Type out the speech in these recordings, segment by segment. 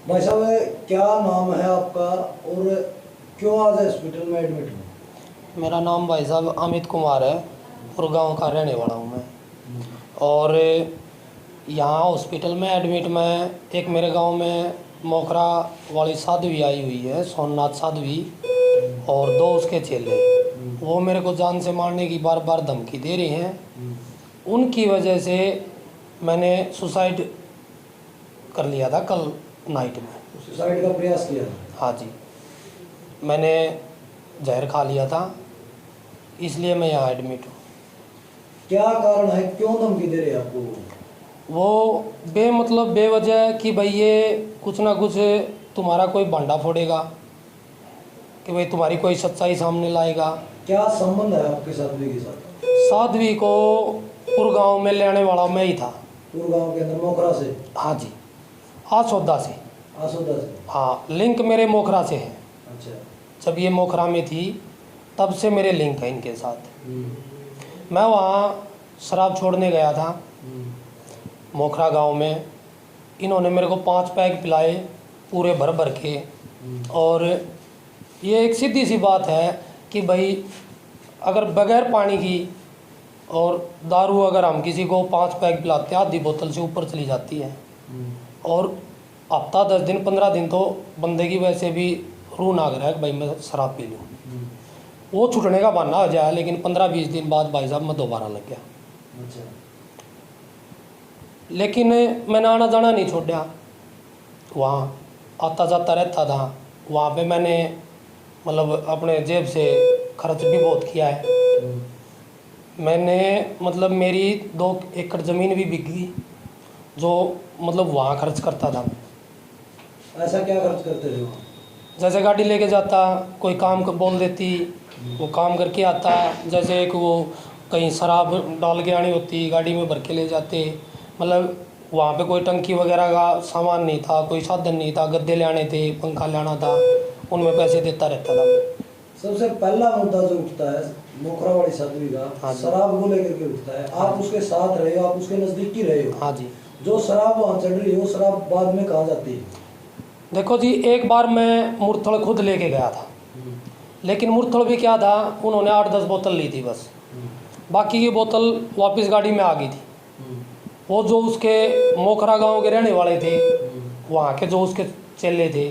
भाई साहब, क्या नाम है आपका और क्यों आज हॉस्पिटल में एडमिट हो? मेरा नाम भाई साहब अमित कुमार है और गांव का रहने वाला हूं मैं। और यहाँ हॉस्पिटल में एडमिट मैं, एक मेरे गांव में मोखरा वाली साध्वी आई हुई है, सोमनाथ साध्वी, और दो उसके चेले। वो मेरे को जान से मारने की बार बार धमकी दे रही हैं। उनकी वजह से मैंने सुसाइड कर लिया था कल नाइट में। सुसाइड का प्रयास किया? हाँ जी, मैंने जहर खा लिया था, इसलिए मैं यहाँ एडमिट हूँ। क्या कारण है, क्यों धमकी दे रहे हैं आपको? वो मतलब बेवजह कि भाई ये कुछ ना कुछ तुम्हारा कोई भांडा फोड़ेगा, कि भाई तुम्हारी कोई सच्चाई सामने लाएगा। क्या संबंध है आपके साध्वी के साथ? साध्वी को गांव में लेने वाला मैं ही था। गांव के अंदर मोखरा से? हाँ जी, आसोदा से। आसोदा से? हाँ, लिंक मेरे मोखरा से है। अच्छा। जब ये मोखरा में थी तब से मेरे लिंक है इनके साथ। मैं वहाँ शराब छोड़ने गया था मोखरा गांव में। इन्होंने मेरे को 5 पैक पिलाए पूरे भर भर के। और ये एक सीधी सी बात है कि भाई अगर बगैर पानी की और दारू अगर हम किसी को 5 पैक पिलाते हैं, आधी बोतल से ऊपर चली जाती है। और हफ्ता 10 दिन 15 दिन तो बंदे की वैसे भी रूह ना करे कि भाई मैं शराब पी लूँ, वो छूटने का बहाना हो जाए। लेकिन 15-20 दिन बाद भाई साहब मैं दोबारा लग गया। अच्छा। लेकिन मैंने आना जाना नहीं छोड़ा, वहाँ आता जाता रहता था। वहाँ पे मैंने मतलब अपने जेब से खर्च भी बहुत किया है। मैंने मतलब मेरी 2 एकड़ ज़मीन भी बिक गई, जो मतलब वहाँ खर्च करता था। ऐसा क्या खर्च करते थे वहाँ? जैसे गाड़ी लेके जाता, कोई काम को बोल देती, वो काम करके आता। जैसे एक वो कहीं शराब डाल के आनी होती, गाड़ी में भर के ले जाते। मतलब वहाँ पे कोई टंकी वगैरह का सामान नहीं था, कोई साधन नहीं था, गद्दे ले आने थे, पंखा लाना था, उनमें पैसे देता रहता था। सबसे पहला मुद्दा जो उठता है मोखरा वाली साध्वी का, हाँ, शराब को लेकर के उठता है। आप उसके साथ रहे हो, आप उसके नज़दीकी रहे हो। हाँ जी। जो शराब वहाँ चढ़ रही है वो शराब बाद में कहाँ जाती है? देखो जी, एक बार मैं मुरथल खुद लेके गया था, लेकिन मुरथल भी क्या था, उन्होंने 8-10 बोतल ली थी बस। बाकी की बोतल वापस गाड़ी में आ गई थी। वो जो उसके मोखरा गांव के रहने वाले थे, वहाँ के जो उसके चेले थे,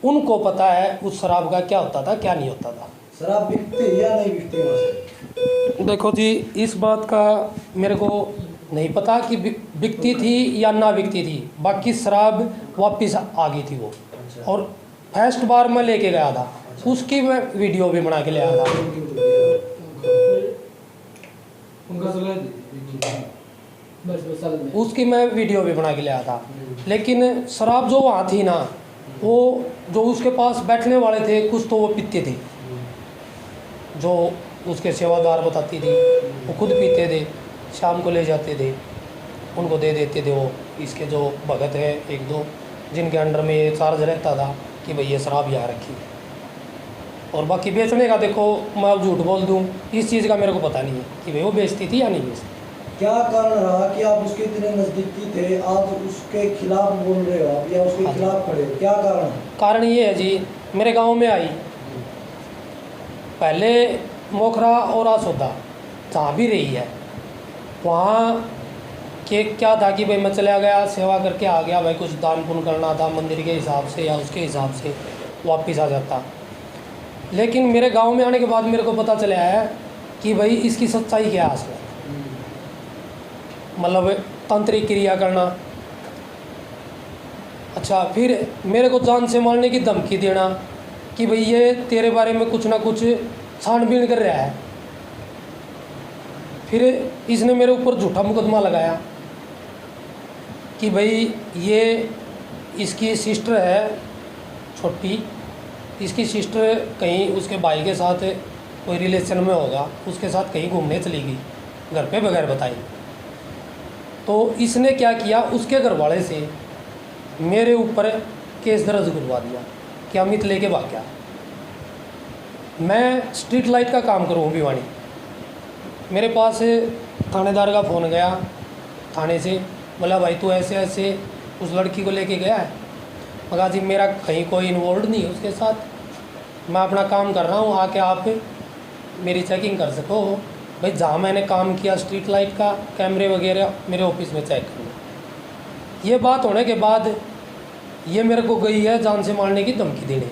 उनको पता है उस शराब का क्या होता था क्या नहीं होता था। शराब बिकती या नहीं बिकती वहाँ से? देखो जी, इस बात का मेरे को नहीं पता कि बिकती थी या ना बिकती थी। बाकी शराब वापस आ गई थी वो। अच्छा। और फर्स्ट बार मैं लेके गया था, उसकी मैं वीडियो भी बना के ले आया था। उसकी मैं वीडियो भी बना के ले आया था। लेकिन शराब जो वहाँ थी ना, वो जो उसके पास बैठने वाले थे कुछ तो वो पीते थे, जो उसके सेवादार बताती थी, वो खुद पीते थे, शाम को ले जाते थे, उनको दे देते थे। वो इसके जो भगत है 1-2 जिनके अंडर में ये चार्ज रहता था कि भाई ये शराब यहाँ रखी। और बाकी बेचने का देखो, मैं अब झूठ बोल दूँ, इस चीज़ का मेरे को पता नहीं है कि भाई वो बेचती थी या नहीं बेचती। क्या कारण रहा कि आप उसके इतने नज़दीकी थे, आज उसके खिलाफ बोल रहे हो आप या उसके खिलाफ खड़े हो? क्या कारण है? कारण ये है जी, मेरे गांव में आई पहले मोखरा और आसोदा जहाँ भी रही है, वहाँ के क्या था कि भाई मैं चला गया, सेवा करके आ गया, भाई कुछ दान पुण्य करना था मंदिर के हिसाब से या उसके हिसाब से वापस आ जाता। लेकिन मेरे गांव में आने के बाद मेरे को पता चला है कि भाई इसकी सच्चाई क्या है असल में। मतलब तंत्रिक क्रिया करना, अच्छा, फिर मेरे को जान से मारने की धमकी देना कि भाई ये तेरे बारे में कुछ ना कुछ छानबीन कर रहा है। फिर इसने मेरे ऊपर झूठा मुकदमा लगाया कि भाई ये इसकी सिस्टर है छोटी, इसकी सिस्टर कहीं उसके भाई के साथ कोई रिलेशन में होगा, उसके साथ कहीं घूमने चली गई घर पे बगैर बताई। तो इसने क्या किया, उसके घर वाले से मेरे ऊपर केस दर्ज करवा दिया कि अमित लेके भाग गया। मैं स्ट्रीट लाइट का काम करूँ भिवानी, मेरे पास थानेदार का फ़ोन गया थाने से, बोला भाई तू ऐसे ऐसे उस लड़की को लेके गया है। मगा जी मेरा कहीं कोई इन्वॉल्व नहीं है उसके साथ, मैं अपना काम कर रहा हूँ, आके आप मेरी चेकिंग कर सको भाई। जहाँ मैंने काम किया स्ट्रीट लाइट का कैमरे वगैरह मेरे ऑफिस में चेक कर लो। ये बात होने के बाद ये मेरे को गई है जान से मारने की धमकी देने।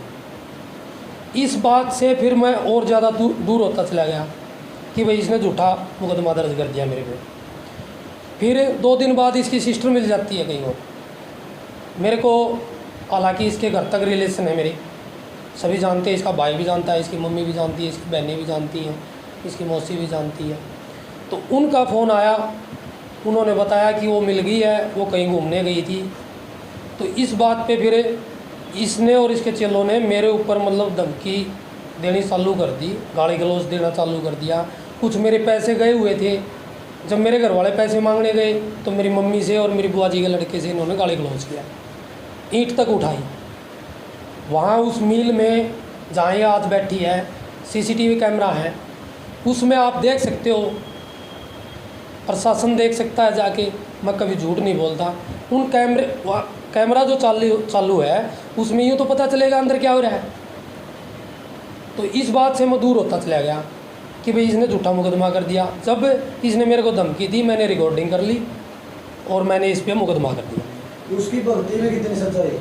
इस बात से फिर मैं और ज़्यादा दूर होता चला गया कि भाई इसने झूठा मुकदमा दर्ज कर दिया मेरे पे। फिर 2 दिन बाद इसकी सिस्टर मिल जाती है कहीं और मेरे को। हालांकि इसके घर तक रिलेशन है मेरे, सभी जानते हैं, इसका भाई भी जानता है, इसकी मम्मी भी जानती है, इसकी बहनें भी जानती हैं, इसकी मौसी भी जानती है। तो उनका फ़ोन आया, उन्होंने बताया कि वो मिल गई है, वो कहीं घूमने गई थी। तो इस बात पे फिर इसने और इसके चेलों ने मेरे ऊपर मतलब धमकी देनी चालू कर दी, गाली गलौज देना चालू कर दिया। कुछ मेरे पैसे गए हुए थे, जब मेरे घर वाले पैसे मांगने गए तो मेरी मम्मी से और मेरी बुआ जी के लड़के से इन्होंने गाली गलौज किया, ईंट तक उठाई। वहाँ उस मिल में जहाँ ये आज बैठी है सीसीटीवी कैमरा है, उसमें आप देख सकते हो, प्रशासन देख सकता है जाके, मैं कभी झूठ नहीं बोलता। उन कैमरा जो चालू है उसमें यूँ तो पता चलेगा अंदर क्या हो रहा है। तो इस बात से मैं दूर होता चला गया कि भाई इसने झूठा मुकदमा कर दिया। जब इसने मेरे को धमकी दी मैंने रिकॉर्डिंग कर ली और मैंने इस पर मुकदमा कर दिया। उसकी भक्ति में कितनी सच्चाई?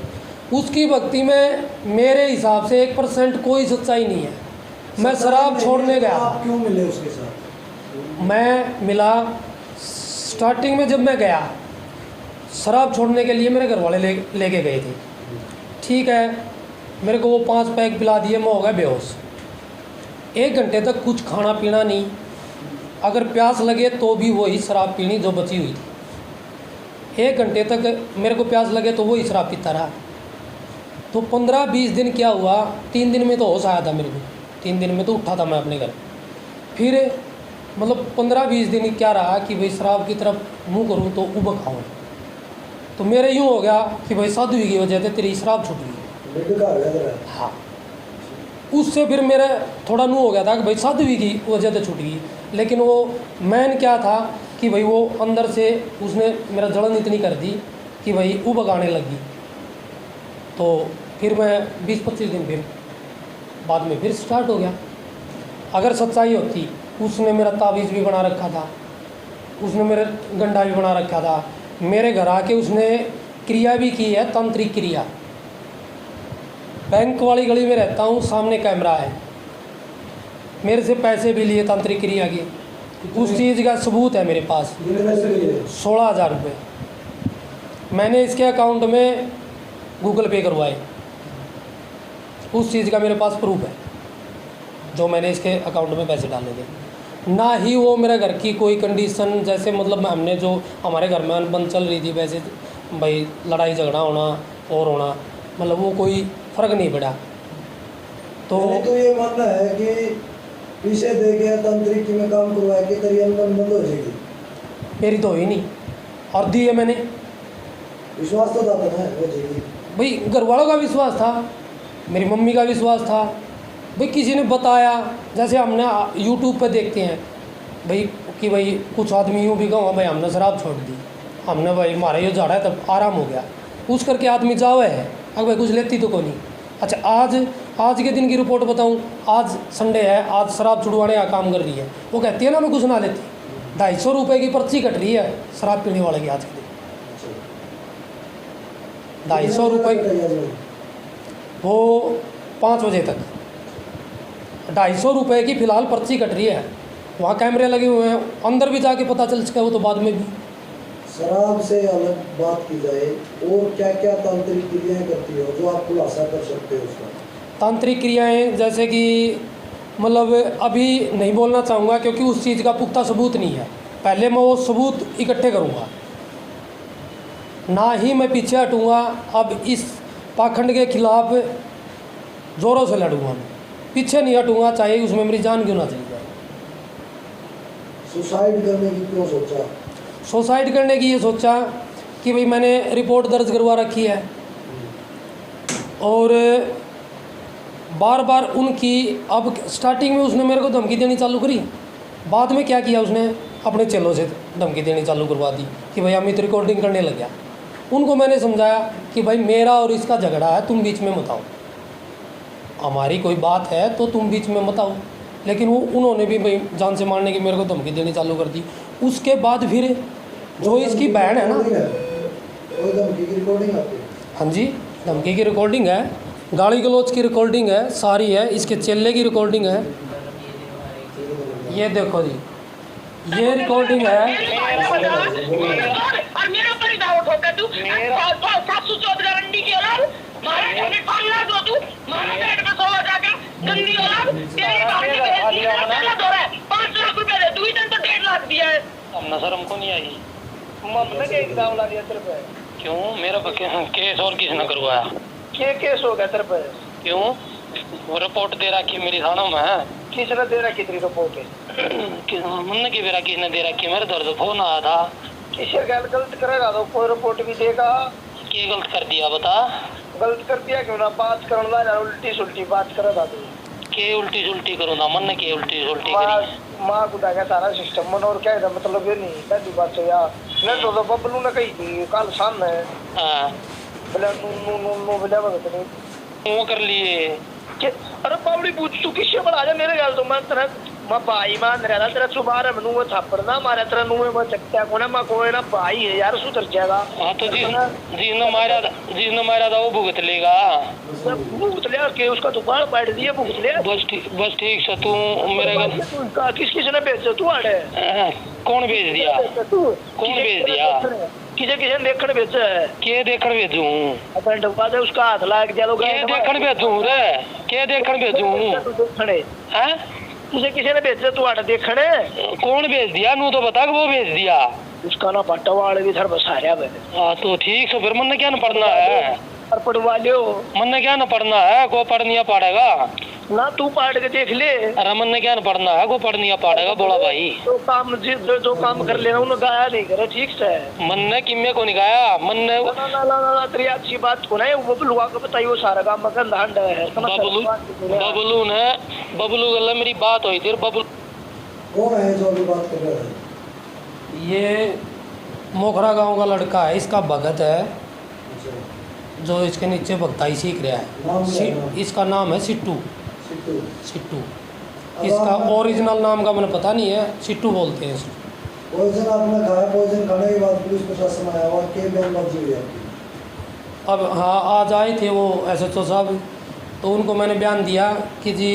उसकी भक्ति में मेरे हिसाब से 1% कोई सच्चाई नहीं है। मैं शराब छोड़ने गया। आप क्यों मिले उसके साथ? मैं मिला स्टार्टिंग में, जब मैं गया शराब छोड़ने के लिए मेरे घर वाले लेके गए थे, ठीक है। मेरे को वो 5 पैक पिला दिए, मैं हो गया बेहोश। 1 घंटे तक कुछ खाना पीना नहीं, अगर प्यास लगे तो भी वही शराब पीनी जो बची हुई थी। 1 घंटे तक मेरे को प्यास लगे तो वही शराब पीता रहा। तो 15-20 दिन क्या हुआ, 3 दिन में तो होश आया था मेरे को, 3 दिन में तो उठा था मैं अपने घर। फिर मतलब 15-20 दिन क्या रहा कि भाई शराब की तरफ मुँह करूँ तो उबक खाऊँ। तो मेरे यूँ हो गया कि भाई साधु की वजह से तेरी शराब छूट गई। हाँ, उससे फिर मेरा थोड़ा नू हो गया था कि भाई साध्वी की वजह से छूट गई। लेकिन वो मैन क्या था कि भाई वो अंदर से उसने मेरा जलन इतनी कर दी कि भाई उबक आने लगी। तो फिर मैं 20-25 दिन फिर बाद में फिर स्टार्ट हो गया। अगर सच्चाई होती, उसने मेरा तावीज़ भी बना रखा था, उसने मेरे गंडा भी बना रखा था, मेरे घर आके उसने क्रिया भी की है, तांत्रिक क्रिया। बैंक वाली गली में रहता हूँ, सामने कैमरा है, मेरे से पैसे भी लिए तांत्रिक क्रिया के। उस चीज़ का सबूत है मेरे पास। 16,000 रुपये मैंने इसके अकाउंट में गूगल पे करवाए, उस चीज़ का मेरे पास प्रूफ है जो मैंने इसके अकाउंट में पैसे डाले थे। ना ही वो मेरे घर की कोई कंडीशन, जैसे मतलब हमने जो हमारे घर में अनबन चल रही थी वैसे भाई लड़ाई झगड़ा होना और होना, मतलब वो कोई फ़र्क नहीं पड़ा। तो ये मानना है कि पीछे दे के तांत्रिक में काम करवाए कि तेरी अनबन बंद हो जाएगी? मेरी तो हुई नहीं और दी है मैंने। विश्वास तो था ना हो जाएगी भाई, घर वालों का विश्वास था, मेरी मम्मी का विश्वास था भाई, किसी ने बताया। जैसे हमने यूट्यूब पे देखते हैं भाई कि भाई कुछ आदमी यूँ भी कहूँ भाई हमने शराब छोड़ दी, हमने भाई हमारा ये झाड़ा है तब आराम हो गया, उस करके आदमी जावे है। अगर भाई कुछ लेती तो को नहीं। अच्छा, आज के दिन की रिपोर्ट बताऊं, आज संडे है, आज शराब छुड़वाने का काम कर रही है, वो कहती है ना मैं कुछ ना लेती। 250 रुपये की पर्ची कट रही है शराब पीने वाले की आज के दिन। 250 रुपये, वो 5 बजे तक 250 रुपये की फ़िलहाल पर्ची कट रही है। वहाँ कैमरे लगे हुए हैं, अंदर भी जाके पता चल सके वो तो बाद में भी। शराब से अलग बात की जाए और क्या क्या तांत्रिक क्रियाएं करती हो जो आप खुलासा कर सकते हो उसका? तांत्रिक क्रियाएं जैसे कि मतलब अभी नहीं बोलना चाहूँगा क्योंकि उस चीज़ का पुख्ता सबूत नहीं है। पहले मैं वो सबूत इकट्ठे करूँगा, ना ही मैं पीछे हटूँगा। अब इस पाखंड के खिलाफ ज़ोरों से लड़ूँगा, मैं पीछे नहीं हटूँगा, चाहे उसमें मेरी जान क्यों ना चली जाए। सुसाइड करने की क्यों सोचा? सुसाइड करने की ये सोचा कि भाई मैंने रिपोर्ट दर्ज करवा रखी है और बार बार उनकी, अब स्टार्टिंग में उसने मेरे को धमकी देनी चालू करी, बाद में क्या किया उसने अपने चेलों से धमकी देनी चालू करवा दी कि भाई अमित रिकॉर्डिंग करने लग गया। उनको मैंने समझाया कि भाई मेरा और इसका झगड़ा है, तुम बीच में मत आओ, हमारी कोई बात है तो तुम बीच में मत आओ। लेकिन वो उन्होंने भी भाई जान से मारने की मेरे को धमकी देनी चालू कर दी। उसके बाद फिर जो इसकी बहन है ना, वो धमकी की रिकॉर्डिंग आती है। हाँ जी, धमकी की रिकॉर्डिंग है, गाली गलौज की रिकॉर्डिंग है, सारी है, इसके चेले की रिकॉर्डिंग है। ये देखो जी, ये रिकॉर्डिंग है। और मेरे ऊपर ही दाव ठोका तू, सासू चौथ गारंटी की औलाद, मारे हमें 5 लाख दो तू, मारे पेट में सो जाके गंदी औलाद, तेरी बात हो रहा है, 5 लाख रुपए दे, तू ही तो 1.5 लाख दिया है। हमने शर्म को नहीं आई। हमने क्या दाव ला दिया तेरे पे? क्यों? मेरा केस और किसने करवाया? क्या केस हो गया तेरे पे? क्यों? वो रिपोर्ट दे रखी मेरी थानों में। किसने दे रखी तेरी रिपोर्ट? हमने की बेरा किसने दे रखी? मेरे दर्द फोन आया था। किसे गलत करेगा तो कोई रिपोर्ट भी देगा। क्या गलत कर दिया बता? गलत कर दिया क्यों ना? बात करना यार, उल्टी सुल्टी बात करेगा तू। के उल्टी सुल्टी करो ना, मन ने के उल्टी सुल्टी करी? माँ गुदा का सारा सिस्टम मन और क्या है, मतलब ये नहीं पहली बात तो यार नहीं तो बबलू ने कही थी कल सामने। हाँ बोला नू बोला वक्त नहीं वो कर लिए। अरे पावड़ी पूछ तू किससे बड़ा जा मेरे गाल तो मैं तेरा मैं भाई मान रहा था तेरा सुबार मनु वो थप्पड़ ना मारा तेरा नु में चक्का कोना मैं कोई ना भाई है यार सुधर जाएगा। हाँ तो जिसने मारा था वो भुगत लेगा। भुगत लिया के उसका तो बाल पाट दिए भुगत लिया। बस ठीक से तू मेरे घर किस ने भेज तू आड़े? कौन भेज दिया? कौन भेज दिया? किसे किसे देखने भेज के देखण भेजू? अपन डब्बा दे उसका हाथ लाग जा लो। के देखण भेजू रे? के देखण भेजू? देखने हैं? किसे किसे ने भेज तू आड़े देखने? कौन भेज दिया? नू तो बता वो भेज दिया। उसका ना पटवाल भी थर बसा रहा है। हाँ तो ठीक से फिर मन ने क्या न पढ़ना है? और पढ़वा लियो। मन ने क्या न पढ़ना है? को पढ़निया पड़ेगा ना, तू पाड़ के देख ले। अरे मन ने क्या न पढ़ना है? को पढ़निया पड़ेगा बोला भाई। तो काम जो काम कर लेना उन्होंने गाया नहीं करे ठीक से। मन ने किम्मे को नहीं गाया। मन ने ना तेरी अच्छी बात को नहीं वो लुआ को बताइए वो सारा काम मगन धांड है। बबलू गल्ला मेरी बात हुई थी। बबलू कौन है जो अभी बात कर रहा है? ये मोखरा गांव का लड़का है, इसका भगत है जो इसके नीचे भक्ताई सीख रहा है। इसका नाम है सिट्टू। सिट्टू इसका ओरिजिनल नाम का मुझे पता नहीं है, सिट्टू बोलते हैं इसको। पॉइजन आपने खाया, पॉइजन खाने के बाद पुलिस प्रशासन आया और के बयानबाजी हुई आपकी? अब हाँ, आज आए थे वो SHO साहब, तो उनको मैंने बयान दिया कि जी,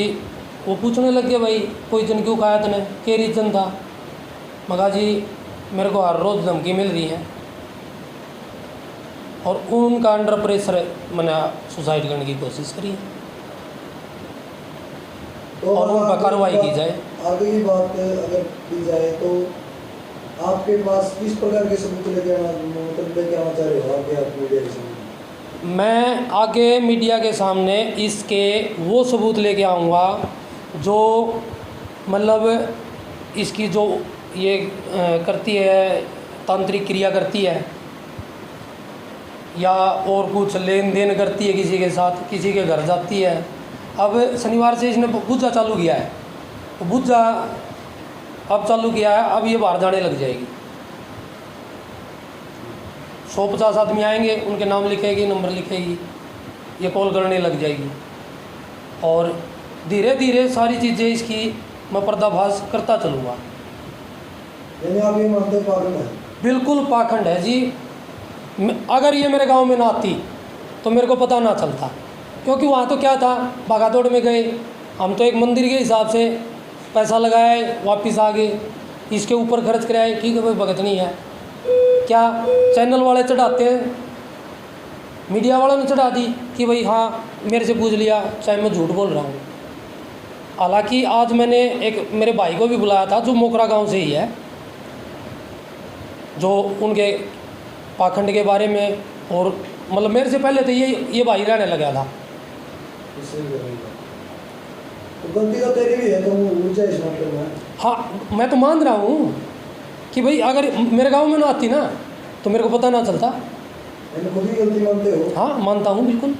वो पूछने लगे भाई पॉइजन क्यों खाया तूने, क्या रीज़न था? मगा जी मेरे को हर रोज़ धमकी मिल रही है और उनका अंडर प्रेशर मैंने सुसाइड करने की कोशिश करी है तो और उन पर कार्रवाई की जाए। आगे की बात अगर की जाए तो आपके पास किस प्रकार के सबूत लेके आना चाह रहे हो? आगे आप मीडिया के सामने मैं आगे मीडिया के सामने इसके वो सबूत लेके आऊँगा जो मतलब इसकी जो ये करती है, तांत्रिक क्रिया करती है या और कुछ लेन देन करती है किसी के साथ, किसी के घर जाती है। अब शनिवार से इसने बुज्जा चालू किया है, तो बुज्जा अब चालू किया है, अब ये बाहर जाने लग जाएगी। 150 आदमी आएंगे, उनके नाम लिखेगी, नंबर लिखेगी, ये कॉल करने लग जाएगी और धीरे धीरे सारी चीज़ें इसकी मैं पर्दाफाश करता चलूँगा। यानी आप ये मानते हैं पागल है? बिल्कुल पाखंड है जी। अगर ये मेरे गांव में ना आती तो मेरे को पता ना चलता, क्योंकि वहाँ तो क्या था, भागादौड़ में गए हम तो एक मंदिर के हिसाब से पैसा लगाए, वापस आ गए, इसके ऊपर खर्च कराए, ठीक है भाई भगत नहीं है। क्या चैनल वाले चढ़ाते हैं, मीडिया वालों ने चढ़ा दी कि भाई हाँ मेरे से पूछ लिया, चाहे मैं झूठ बोल रहा हूँ। हालांकि आज मैंने एक मेरे भाई को भी बुलाया था जो मोखरा गांव से ही है, जो उनके पाखंड के बारे में, और मतलब मेरे से पहले तो ये भाई रहने लगा था। तो गलती तो तेरी भी है, तो ऊर्जा इस मामले में। हाँ मैं तो मान रहा हूँ कि भाई अगर मेरे गांव में ना आती ना तो मेरे को पता ना चलता। खुद ही गलती मानते हो? हाँ मानता हूँ बिल्कुल।